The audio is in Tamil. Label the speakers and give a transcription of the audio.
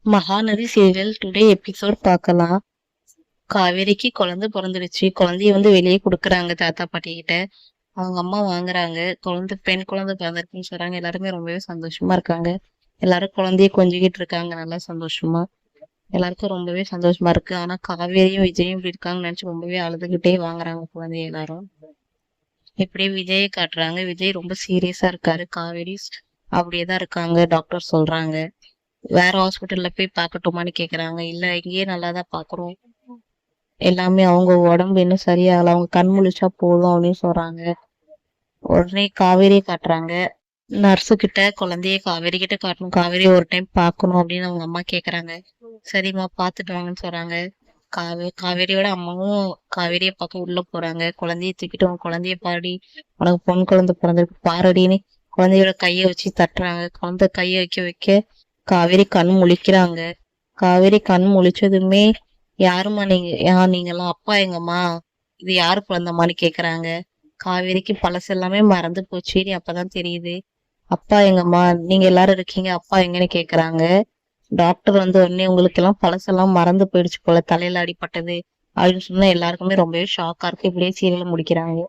Speaker 1: மகாநதி சீரியல் டுடே எபிசோட் பார்க்கலாம். காவேரிக்கு குழந்தை பிறந்துடுச்சு. குழந்தைய வெளியே கொடுக்குறாங்க தாத்தா பாட்டி கிட்ட. அவங்க அம்மா வாங்குறாங்க. பெண் குழந்தை பிறந்திருக்குன்னு சொல்றாங்க. எல்லாருமே ரொம்பவே சந்தோஷமா இருக்காங்க. எல்லாரும் குழந்தைய கொஞ்சிக்கிட்டு இருக்காங்க. நல்லா சந்தோஷமா எல்லாருக்கும் ரொம்பவே சந்தோஷமா இருக்கு. ஆனா காவேரியும் விஜயும் இப்படி இருக்காங்கன்னு நினைச்சு ரொம்பவே அழுதுகிட்டே வாங்குறாங்க குழந்தைய எல்லாரும். இப்படியே விஜயை காட்டுறாங்க. விஜய் ரொம்ப சீரியஸா இருக்காரு. காவேரி அப்படியேதான் இருக்காங்க. டாக்டர் சொல்றாங்க வேற ஹாஸ்பிட்டல்ல போய் பார்க்கட்டுமான்னு கேக்குறாங்க. இல்ல இங்கேயே நல்லாதான் பாக்குறோம். எல்லாமே அவங்க உடம்பு இன்னும் சரியாகல. அவங்க கண் முழிச்சா போதும் அப்படின்னு சொல்றாங்க. உடனே காவேரியை காட்டுறாங்க. நர்ஸு கிட்ட குழந்தைய காவேரி கிட்ட காட்டணும். காவேரி ஒரு டைம் பார்க்கணும் அப்படின்னு அவங்க அம்மா கேக்குறாங்க. சரிம்மா பாத்துட்டு வாங்கன்னு சொல்றாங்க. காவேரியோட அம்மாவும் காவேரியை பார்க்க உள்ள போறாங்க. குழந்தைய தூக்கிட்டு உன் குழந்தைய பாடி, உனக்கு பொன் குழந்தை பிறந்திருக்கு பாரடின்னு குழந்தையோட கைய வச்சு தட்டுறாங்க. குழந்தை கைய வைக்க வைக்க காவேரி கண் முழிக்கிறாங்க. காவேரி கண் முழிச்சதுமே யாருமா நீங்கெல்லாம் அப்பா எங்கம்மா, இது யாரு குழந்தைமான்னு கேக்குறாங்க. காவேரிக்கு பழசெல்லாமே மறந்து போச்சு. அப்பதான் தெரியுது அப்பா எங்கம்மா, நீங்க எல்லாரும் இருக்கீங்க, அப்பா எங்கன்னு கேக்குறாங்க. டாக்டர் உடனே உங்களுக்கு எல்லாம் பழசெல்லாம் மறந்து போயிடுச்சு போல, தலையில அடிப்பட்டது அப்படின்னு சொன்னா எல்லாருக்குமே ரொம்பவே ஷாக்கா இருக்கு. இப்படியே சீரியல முடிக்கிறாங்க.